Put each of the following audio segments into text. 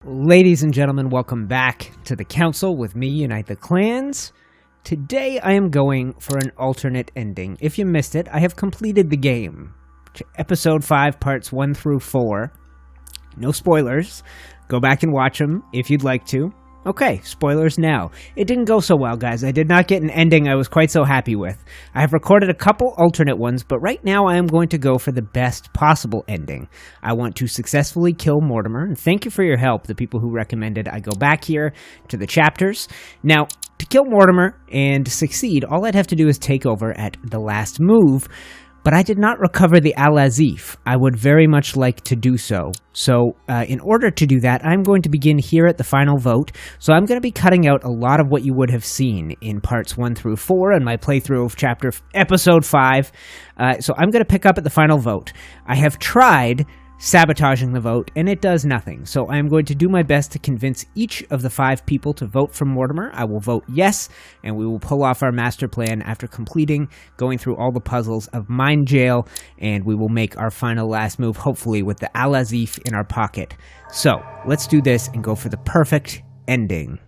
Ladies and gentlemen, welcome back to the Council with me, UniteTheClans. Today I am going for an alternate ending. If you missed it, I have completed the game. Episode 5, parts 1 through 4. No spoilers. Go back and watch them if you'd like to. Okay, spoilers now. It didn't go so well, guys. I did not get an ending I was quite so happy with. I have recorded a couple alternate ones, but right now I am going to go for the best possible ending. I want to successfully kill Mortimer, and thank you for your help, the people who recommended I go back here to the chapters. Now, to kill Mortimer and succeed, all I'd have to do is take over at the last move, but I did not recover the Azif. I would very much like to do so. So, in order to do that, I'm going to begin here at the final vote. So I'm going to be cutting out a lot of what you would have seen in parts 1 through 4 and my playthrough of episode 5. So I'm going to pick up at the final vote. I have tried sabotaging the vote, and it does nothing. So I'm going to do my best to convince each of the 5 people to vote for Mortimer. I will vote yes, and we will pull off our master plan after going through all the puzzles of Mind Jail, and we will make our final last move, hopefully with the Azif in our pocket. So let's do this and go for the perfect ending.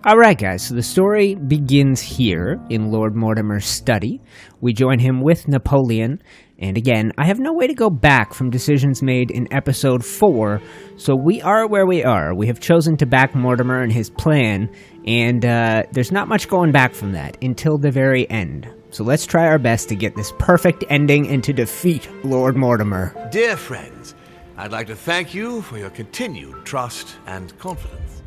Alright guys, so the story begins here in Lord Mortimer's study. We join him with Napoleon, and again, I have no way to go back from decisions made in episode 4, so we are where we are. We have chosen to back Mortimer and his plan, and there's not much going back from that until the very end. So let's try our best to get this perfect ending and to defeat Lord Mortimer. Dear friends, I'd like to thank you for your continued trust and confidence.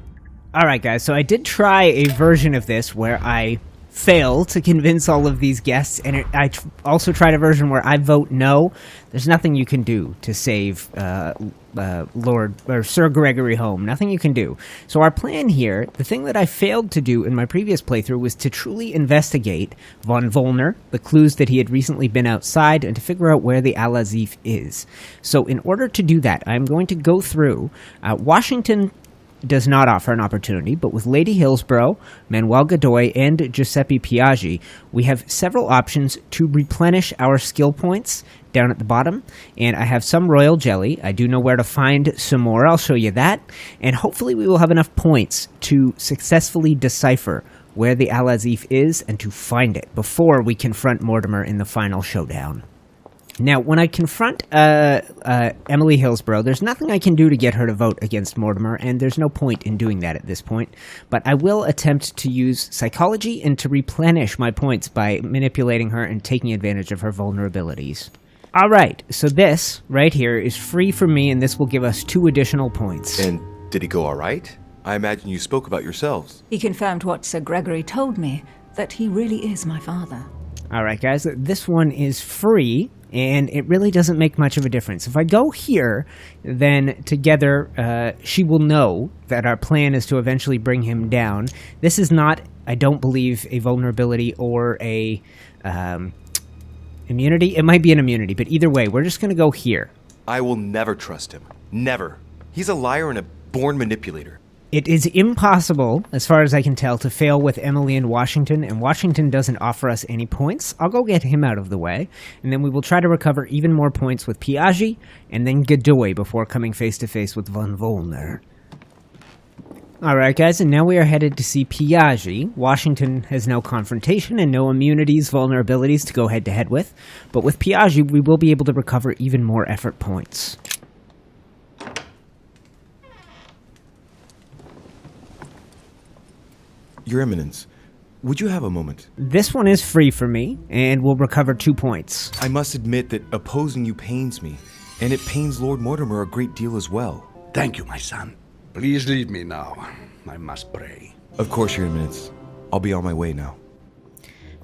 Alright guys, so I did try a version of this where I fail to convince all of these guests, and I also tried a version where I vote no. There's nothing you can do to save Lord or Sir Gregory home. Nothing you can do. So our plan here, the thing that I failed to do in my previous playthrough, was to truly investigate von Wollner, the clues that he had recently been outside, and to figure out where the Azif is. So in order to do that, I'm going to go through Washington does not offer an opportunity, but with Lady Hillsborough, Manuel Godoy, and Giuseppe Piaggi, we have several options to replenish our skill points down at the bottom, and I have some royal jelly. I do know where to find some more. I'll show you that, and hopefully we will have enough points to successfully decipher where the Azif is and to find it before we confront Mortimer in the final showdown. Now, when I confront Emily Hillsborough, there's nothing I can do to get her to vote against Mortimer, and there's no point in doing that at this point. But I will attempt to use psychology and to replenish my points by manipulating her and taking advantage of her vulnerabilities. Alright, so this right here is free for me, and this will give us 2 additional points. And did he go alright? I imagine you spoke about yourselves. He confirmed what Sir Gregory told me, that he really is my father. Alright guys, this one is free, and it really doesn't make much of a difference. If I go here, then together she will know that our plan is to eventually bring him down. This is not, I don't believe, a vulnerability or a immunity. It might be an immunity, but either way, we're just going to go here. I will never trust him. Never. He's a liar and a born manipulator. It is impossible, as far as I can tell, to fail with Emily and Washington doesn't offer us any points. I'll go get him out of the way, and then we will try to recover even more points with Piaggi, and then Godoy before coming face-to-face with von Wollner. Alright guys, and now we are headed to see Piaggi. Washington has no confrontation and no immunities, vulnerabilities to go head-to-head with, but with Piaggi we will be able to recover even more effort points. Your Eminence, would you have a moment? This one is free for me, and will recover 2 points. I must admit that opposing you pains me, and it pains Lord Mortimer a great deal as well. Thank you, my son. Please leave me now. I must pray. Of course, Your Eminence. I'll be on my way now.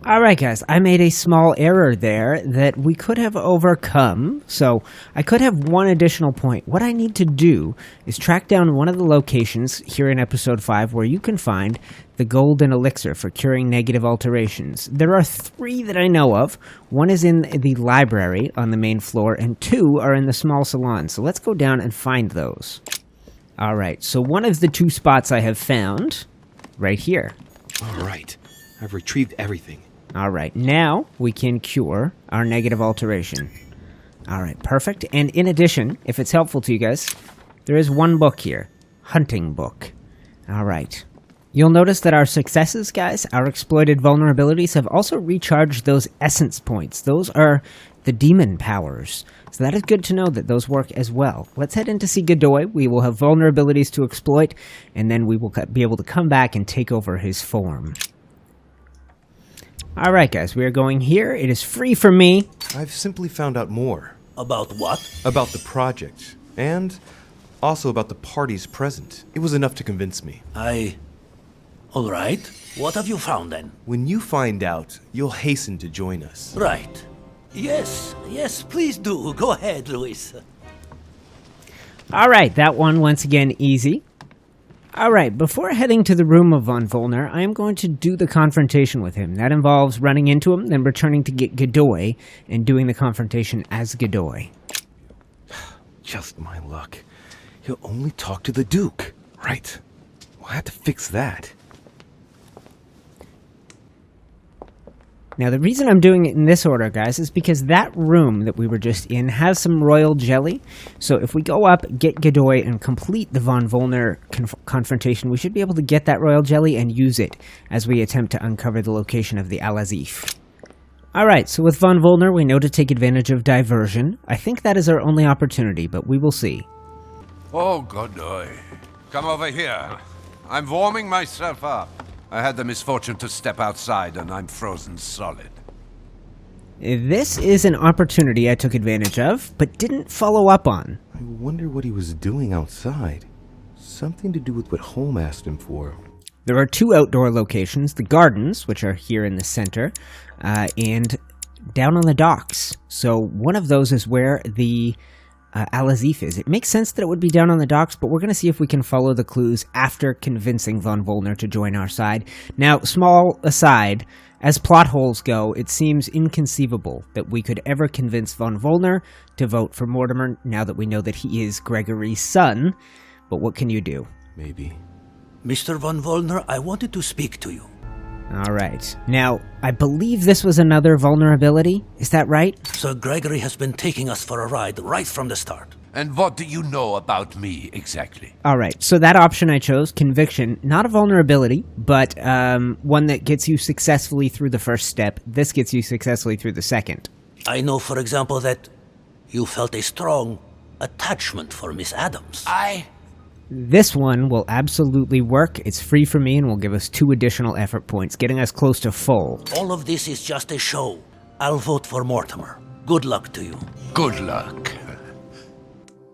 Alright guys, I made a small error there that we could have overcome, so I could have 1 additional point. What I need to do is track down one of the locations here in episode 5 where you can find the golden elixir for curing negative alterations. There are 3 that I know of. 1 is in the library on the main floor, and 2 are in the small salon, so let's go down and find those. Alright, so one of the 2 spots I have found, right here. Alright, I've retrieved everything. Alright, now we can cure our negative alteration. Alright, perfect. And in addition, if it's helpful to you guys, there is 1 book here. hunting book. Alright. You'll notice that our successes, guys, our exploited vulnerabilities, have also recharged those essence points. Those are the demon powers. So that is good to know that those work as well. Let's head in to see Godoy. We will have vulnerabilities to exploit, and then we will be able to come back and take over his form. Alright, guys, we are going here. It is free for me. I've simply found out more. About what? About the project, and also about the parties present. It was enough to convince me. All right. What have you found then? When you find out, you'll hasten to join us. Right. Yes, please do. Go ahead, Luis. Alright, that one once again easy. Alright, before heading to the room of Von Wollner, I am going to do the confrontation with him. That involves running into him, then returning to get Godoy, and doing the confrontation as Godoy. Just my luck. He'll only talk to the Duke. Right. We'll have to fix that. Now, the reason I'm doing it in this order, guys, is because that room that we were just in has some royal jelly. So if we go up, get Godoy, and complete the Von Wollner confrontation, we should be able to get that royal jelly and use it as we attempt to uncover the location of the Azif. Alright, so with Von Wollner, we know to take advantage of diversion. I think that is our only opportunity, but we will see. Oh, Godoy. Come over here. I'm warming myself up. I had the misfortune to step outside, and I'm frozen solid. This is an opportunity I took advantage of, but didn't follow up on. I wonder what he was doing outside. Something to do with what Holm asked him for. There are two outdoor locations, the gardens, which are here in the center, and down on the docks. So one of those is where the Azif is. It makes sense that it would be down on the docks, but we're going to see if we can follow the clues after convincing Von Wollner to join our side. Now, small aside, as plot holes go, it seems inconceivable that we could ever convince Von Wollner to vote for Mortimer now that we know that he is Gregory's son. But what can you do? Maybe. Mr. Von Wollner, I wanted to speak to you. Alright. Now, I believe this was another vulnerability. Is that right? Sir Gregory has been taking us for a ride right from the start. And what do you know about me, exactly? Alright, so that option I chose, conviction, not a vulnerability, but one that gets you successfully through the first step. This gets you successfully through the second. I know, for example, that you felt a strong attachment for Miss Adams. This one will absolutely work. It's free for me and will give us 2 additional effort points, getting us close to full. All of this is just a show. I'll vote for Mortimer. Good luck to you. Good luck.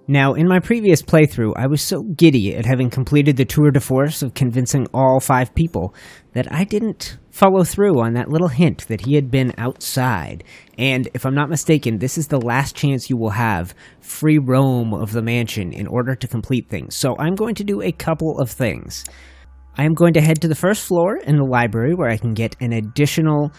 Now, in my previous playthrough, I was so giddy at having completed the tour de force of convincing all 5 people that I didn't follow through on that little hint that he had been outside. And if I'm not mistaken, this is the last chance you will have free roam of the mansion in order to complete things. So I'm going to do a couple of things. I am going to head to the first floor in the library where I can get an additional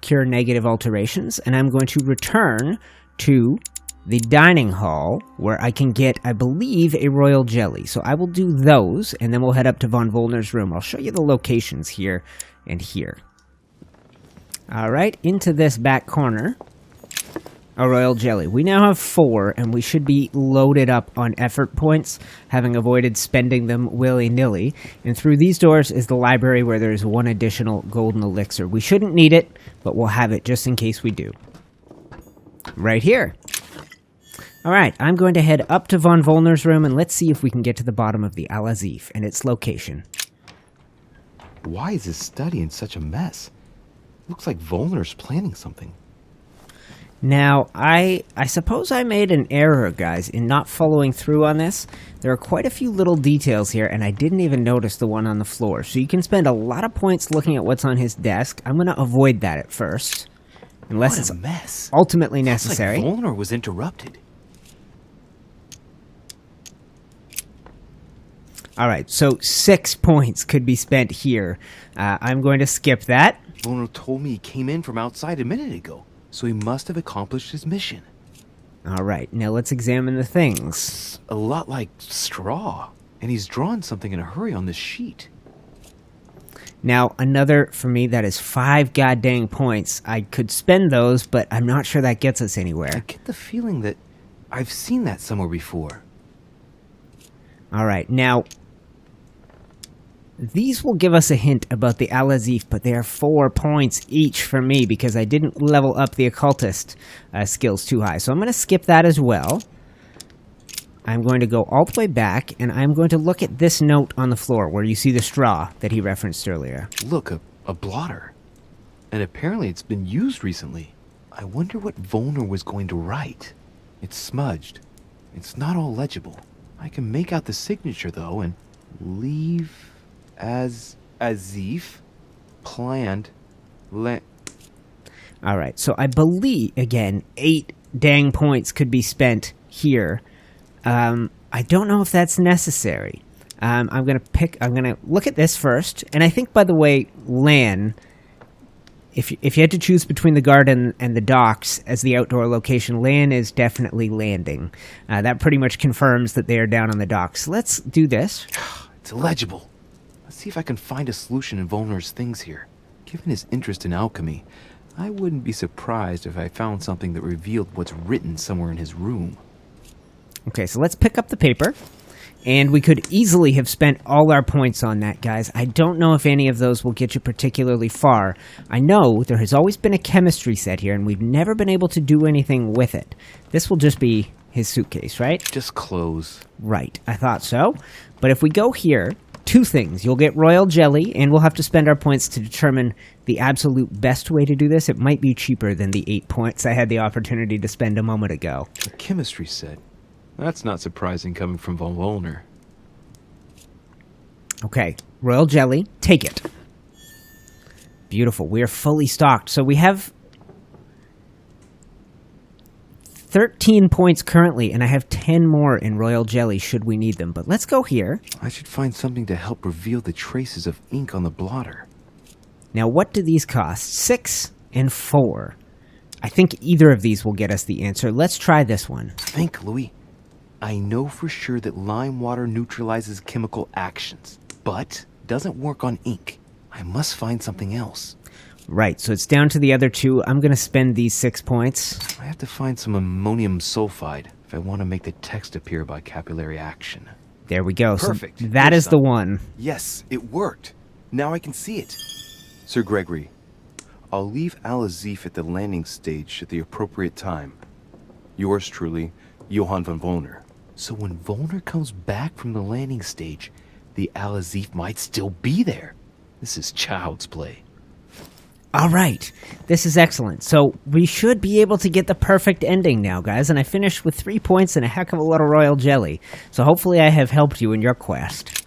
cure negative alterations, and I'm going to return to the dining hall, where I can get, I believe, a royal jelly. So I will do those, and then we'll head up to Von Wollner's room. I'll show you the locations here and here. Alright, into this back corner. A royal jelly. We now have 4, and we should be loaded up on effort points, having avoided spending them willy-nilly. And through these doors is the library where there is 1 additional golden elixir. We shouldn't need it, but we'll have it just in case we do. Right here. Alright, I'm going to head up to Von Wollner's room, and let's see if we can get to the bottom of the Azif and its location. Why is his study in such a mess? Looks like Wollner's planning something. Now, I suppose I made an error, guys, in not following through on this. There are quite a few little details here, and I didn't even notice the one on the floor. So you can spend a lot of points looking at what's on his desk. I'm going to avoid that at first. Unless What it's a mess. ultimately Looks necessary. like Wollner was interrupted. Alright, so 6 points could be spent here. I'm going to skip that. Wollner told me he came in from outside a minute ago, so he must have accomplished his mission. Alright, now let's examine the things. A lot like straw, and he's drawn something in a hurry on this sheet. Now, another, for me, that is 5 goddamn points. I could spend those, but I'm not sure that gets us I anywhere. get the feeling that I've seen that somewhere before. Alright, now, These will give us a hint about the Azif, but they are 4 points each for me because I didn't level up the occultist skills too high. So I'm going to skip that as well. I'm going to go all the way back, and I'm going to look at this note on the floor where you see the straw that he referenced earlier. Look, a blotter. And apparently it's been used recently. I wonder what Wollner was going to write. It's smudged. It's not all legible. I can make out the signature, though, and leave as Azif planned. Alright, so I believe, again, 8 dang points could be spent here. I don't know if that's necessary. I'm gonna look at this first, and I think, by the way, Lan, if you had to choose between the garden and the docks as the outdoor location, Lan is definitely landing. That pretty much confirms that they are down on the docks. Let's do this. It's illegible. Let's see if I can find a solution in Wollner's things here. Given his interest in alchemy, I wouldn't be surprised if I found something that revealed what's written somewhere in his room. Okay, so let's pick up the paper. And we could easily have spent all our points on that, guys. I don't know if any of those will get you particularly far. I know there has always been a chemistry set here, and we've never been able to do anything with it. This will just be his suitcase, right? Just clothes. Right, I thought so. But if we go here, 2 things. You'll get royal jelly, and we'll have to spend our points to determine the absolute best way to do this. It might be cheaper than the 8 points I had the opportunity to spend a moment ago. A chemistry set. That's not surprising coming from von Wollner. Okay, royal jelly, take it. Beautiful, we are fully stocked. So we have 13 points currently, and I have 10 more in royal jelly should we need them. But let's go here. I should find something to help reveal the traces of ink on the blotter. Now, what do these cost? 6 and 4. I think either of these will get us the answer. Let's try this one. Think, Louis. I know for sure that lime water neutralizes chemical actions, but doesn't work on ink. I must find something else. Right, so it's down to the other 2. I'm going to spend these 6 points. I have to find some ammonium sulfide if I want to make the text appear by capillary action. There we go. Perfect. So that is the one. Yes, it worked. Now I can see it. Sir Gregory, I'll leave Azif at the landing stage at the appropriate time. Yours truly, Johann von Wollner. So when Wollner comes back from the landing stage, the Azif might still be there. This is child's play. All right, this is excellent. So we should be able to get the perfect ending now, guys. And I finished with 3 points and a heck of a lot of royal jelly. So hopefully I have helped you in your quest.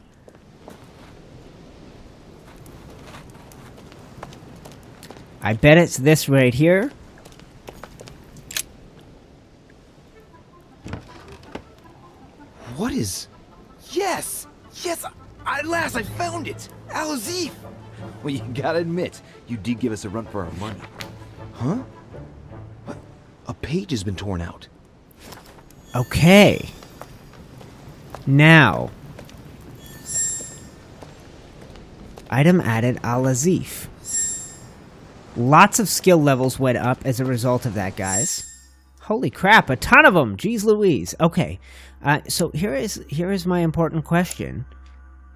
I bet it's this right here. What is... Yes! Yes! At last I found it! Azif! Well, you gotta admit, you did give us a run for our money. Huh? What? A page has been torn out. Okay. Now. Item added Azif. Lots of skill levels went up as a result of that, guys. Holy crap, a ton of them! Jeez Louise. Okay. So here is my important question.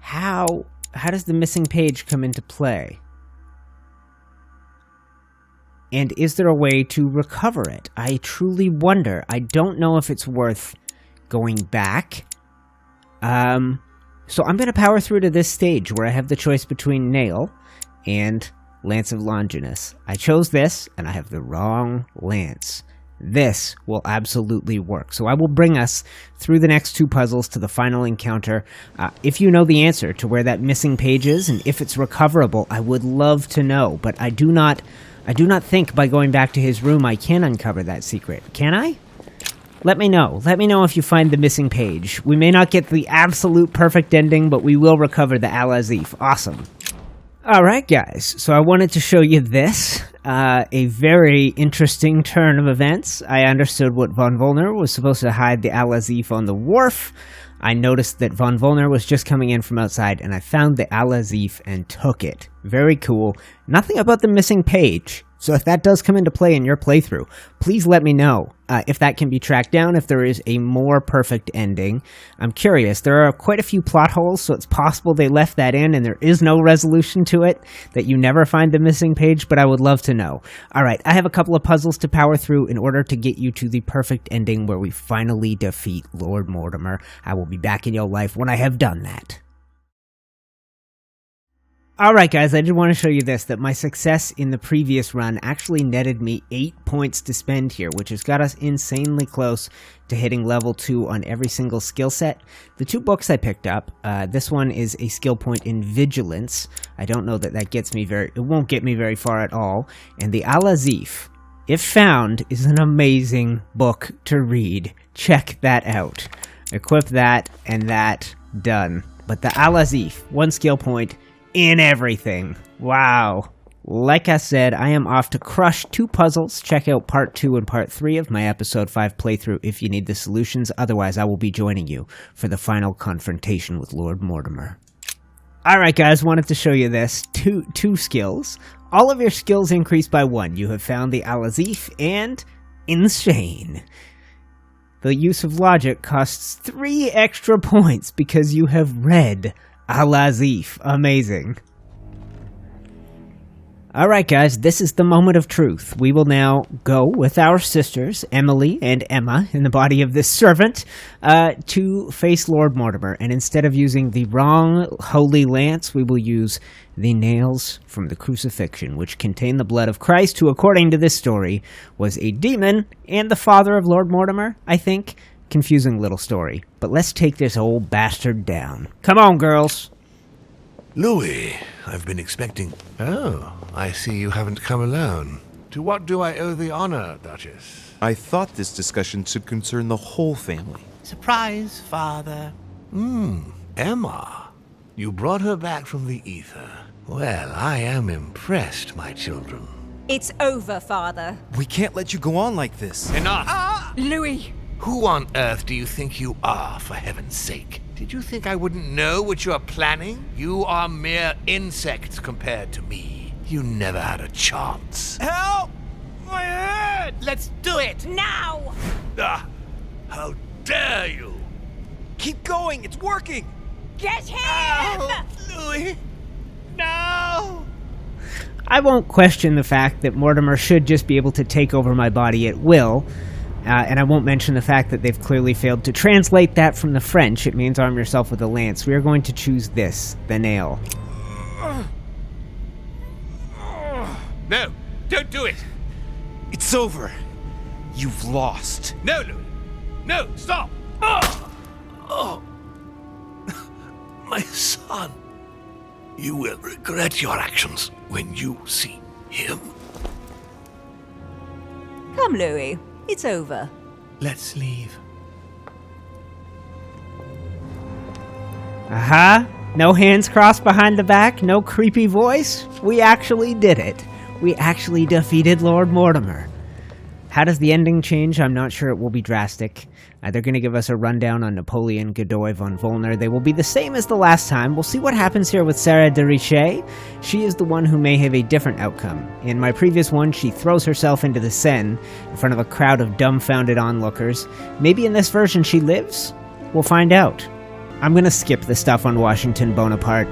How does the missing page come into play? And is there a way to recover it? I truly wonder. I don't know if it's worth going back. So I'm going to power through to this stage where I have the choice between Nail and Lance of Longinus. I chose this, and I have the wrong lance. This will absolutely work. So I will bring us through the next 2 puzzles to the final encounter. If you know the answer to where that missing page is, and if it's recoverable, I would love to know. But I do not think by going back to his room I can uncover that secret. Can I? Let me know. Let me know if you find the missing page. We may not get the absolute perfect ending, but we will recover the Azif. Awesome. Alright guys, so I wanted to show you this, a very interesting turn of events. I understood what von Wollner was supposed to hide the Azif on the wharf. I noticed that von Wollner was just coming in from outside, and I found the Azif and took it. Very cool. Nothing about the missing page, So if that does come into play in your playthrough, please let me know if that can be tracked down, if there is a more perfect ending. I'm curious. There are quite a few plot holes, so it's possible they left that in and there is no resolution to it, that you never find the missing page, but I would love to know. All right, I have a couple of puzzles to power through in order to get you to the perfect ending where we finally defeat Lord Mortimer. I will be back in your life when I have done that. Alright guys, I did want to show you this, that my success in the previous run actually netted me 8 points to spend here, which has got us insanely close to hitting level 2 on every single skill set. The 2 books I picked up, this one is a skill point in Vigilance. I don't know that that gets me it won't get me very far at all. And the Azif, if found, is an amazing book to read. Check that out. Equip that, and that, done. But the Azif, 1 skill point in everything. Wow. Like I said, I am off to crush 2 puzzles. Check out part 2 and part 3 of my episode 5 playthrough if you need the solutions. Otherwise, I will be joining you for the final confrontation with Lord Mortimer. Alright guys, wanted to show you this. Two skills. All of your skills increase by 1. You have found the Azif and Insane. The use of logic costs 3 extra points because you have read Azif. Amazing. Alright guys, this is the moment of truth. We will now go with our sisters, Emily and Emma, in the body of this servant, to face Lord Mortimer. And instead of using the wrong holy lance, we will use the nails from the Crucifixion, which contain the blood of Christ, who, according to this story, was a demon and the father of Lord Mortimer, I think. Confusing little story. But let's take this old bastard down. Come on, girls. Louis, I've been expecting... Oh, I see you haven't come alone. To what do I owe the honor, Duchess? I thought this discussion should concern the whole family. Surprise, Father. Emma. You brought her back from the ether. Well, I am impressed, my children. It's over, Father. We can't let you go on like this. Enough! Louis! Who on earth do you think you are, for heaven's sake? Did you think I wouldn't know what you are planning? You are mere insects compared to me. You never had a chance. Help! My head! Let's do it! Now! Ah, how dare you! Keep going, it's working! Get him! Louis! No! I won't question the fact that Mortimer should just be able to take over my body at will. And I won't mention the fact that they've clearly failed to translate that from the French. It means arm yourself with a lance. We are going to choose this, the nail. No, don't do it. It's over. You've lost. No, Louis. No, stop. My son, you will regret your actions when you see him. Come, Louis. It's over. Let's leave. Aha! No hands crossed behind the back, no creepy voice. We actually did it. We actually defeated Lord Mortimer. How does the ending change? I'm not sure. It will be drastic. They're going to give us a rundown on Napoleon Godoy von Wollner. They will be the same as the last time. We'll see what happens here with Sarah de Richet. She is the one who may have a different outcome. In my previous one, she throws herself into the Seine in front of a crowd of dumbfounded onlookers. Maybe in this version she lives? We'll find out. I'm going to skip the stuff on Washington Bonaparte,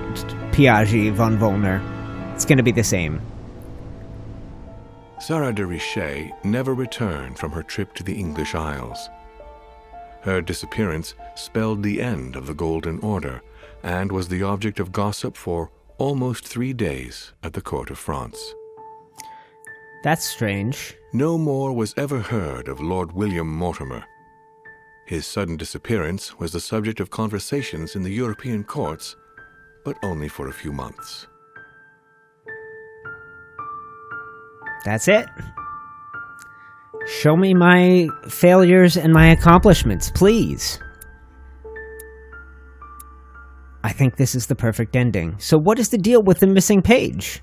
Piaget, von Wollner. It's going to be the same. Sarah de Richet never returned from her trip to the English Isles. Her disappearance spelled the end of the Golden Order and was the object of gossip for almost 3 days at the court of France. That's strange. No more was ever heard of Lord William Mortimer. His sudden disappearance was the subject of conversations in the European courts, but only for a few months. That's it. Show me my failures and my accomplishments, please. I think this is the perfect ending. So what is the deal with the missing page?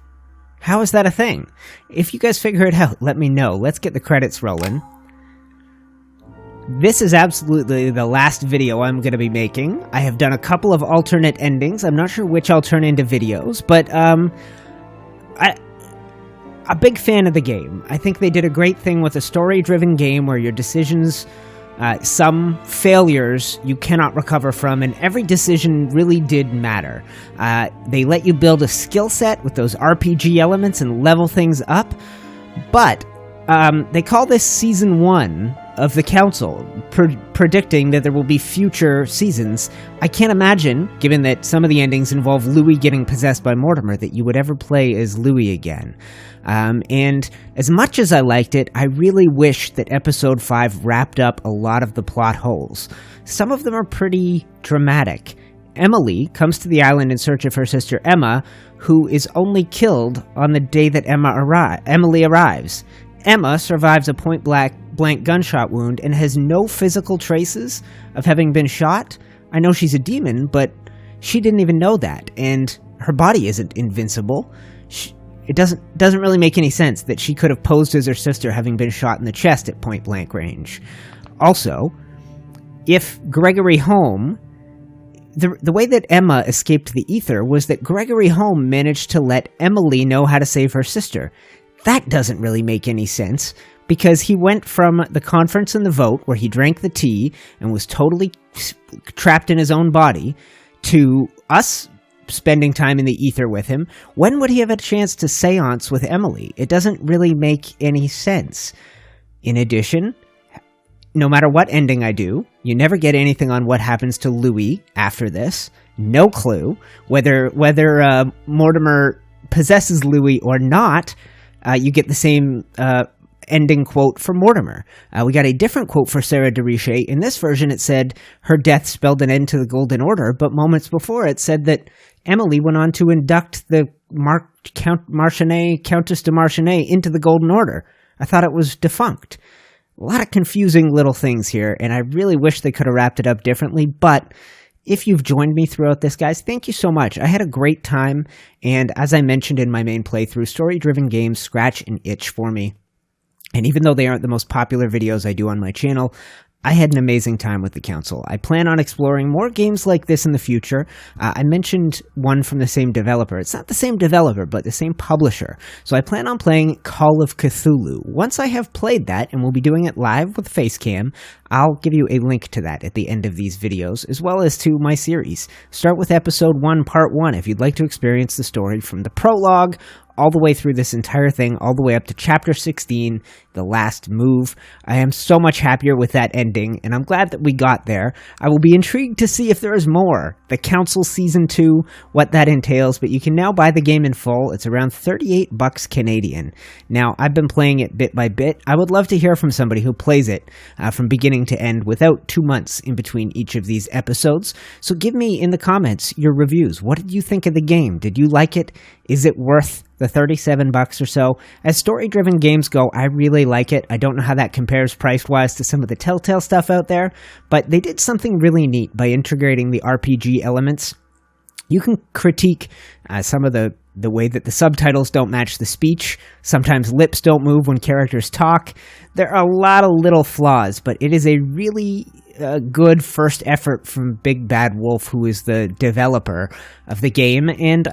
How is that a thing? If you guys figure it out, let me know. Let's get the credits rolling. This is absolutely the last video I'm going to be making. I have done a couple of alternate endings. I'm not sure which I'll turn into videos, but a big fan of the game. I think they did a great thing with a story-driven game where your decisions, some failures you cannot recover from, and every decision really did matter. They let you build a skill set with those RPG elements and level things up, but they call this Season 1 of the Council, predicting that there will be future seasons. I can't imagine, given that some of the endings involve Louis getting possessed by Mortimer, that you would ever play as Louis again. And as much as I liked it, I really wish that Episode 5 wrapped up a lot of the plot holes. Some of them are pretty dramatic. Emily comes to the island in search of her sister Emma, who is only killed on the day that Emily arrives. Emma survives a point-blank gunshot wound and has no physical traces of having been shot. I know she's a demon, but she didn't even know that, and her body isn't invincible. It doesn't really make any sense that she could have posed as her sister having been shot in the chest at point-blank range. Also, if Gregory Home... The way that Emma escaped the ether was that Gregory Home managed to let Emily know how to save her sister. That doesn't really make any sense, because he went from the conference and the vote, where he drank the tea and was totally trapped in his own body, to us spending time in the ether with him. When would he have a chance to seance with Emily? It doesn't really make any sense. In addition, no matter what ending I do, you never get anything on what happens to Louis after this. No clue. Whether Mortimer possesses Louis or not, you get the same ending quote for Mortimer. We got a different quote for Sarah de Richet. In this version, it said her death spelled an end to the Golden Order, but moments before it said that Emily went on to induct the Countess de Marchesnay into the Golden Order. I thought it was defunct. A lot of confusing little things here, and I really wish they could have wrapped it up differently, but if you've joined me throughout this, guys, thank you so much. I had a great time, and as I mentioned in my main playthrough, story-driven games scratch an itch for me. And even though they aren't the most popular videos I do on my channel, I had an amazing time with the Council. I plan on exploring more games like this in the future. I mentioned one from the same developer. It's not the same developer, but the same publisher. So I plan on playing Call of Cthulhu. Once I have played that, and we'll be doing it live with Facecam, I'll give you a link to that at the end of these videos, as well as to my series. Start with Episode 1, Part 1, if you'd like to experience the story from the prologue all the way through this entire thing, all the way up to Chapter 16, The Last Move. I am so much happier with that ending, and I'm glad that we got there. I will be intrigued to see if there is more. The Council Season 2, what that entails, but you can now buy the game in full. It's around $38 Canadian. Now, I've been playing it bit by bit. I would love to hear from somebody who plays it from beginning to end without 2 months in between each of these episodes. So give me in the comments your reviews. What did you think of the game? Did you like it? Is it worth the $37 or so? As story-driven games go, I really like it. I don't know how that compares price-wise to some of the Telltale stuff out there, but they did something really neat by integrating the RPG elements. You can critique some of the way that the subtitles don't match the speech. Sometimes lips don't move when characters talk. There are a lot of little flaws, but it is a really good first effort from Big Bad Wolf, who is the developer of the game, and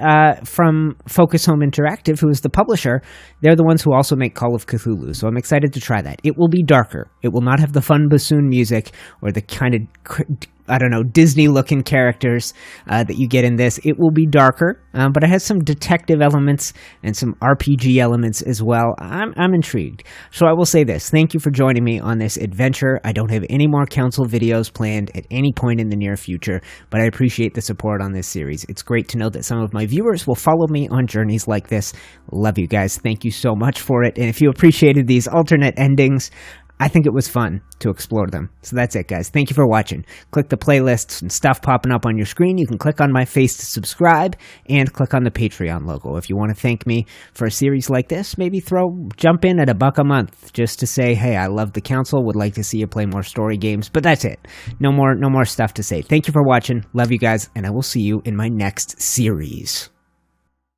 from Focus Home Interactive, who is the publisher. They're the ones who also make Call of Cthulhu, so I'm excited to try that. It will be darker. It will not have the fun bassoon music or the kind of, I don't know, Disney-looking characters that you get in this. It will be darker, but it has some detective elements and some RPG elements as well. I'm intrigued. So I will say this. Thank you for joining me on this adventure. I don't have any more Council videos planned at any point in the near future, but I appreciate the support on this series. It's great to know that some of my viewers will follow me on journeys like this. Love you guys. Thank you so much for it. And if you appreciated these alternate endings, I think it was fun to explore them. So that's it, guys. Thank you for watching. Click the playlists and stuff popping up on your screen. You can click on my face to subscribe and click on the Patreon logo. If you want to thank me for a series like this, maybe jump in at $1 a month just to say, hey, I love the Council, would like to see you play more story games. But that's it. No more stuff to say. Thank you for watching. Love you guys, and I will see you in my next series.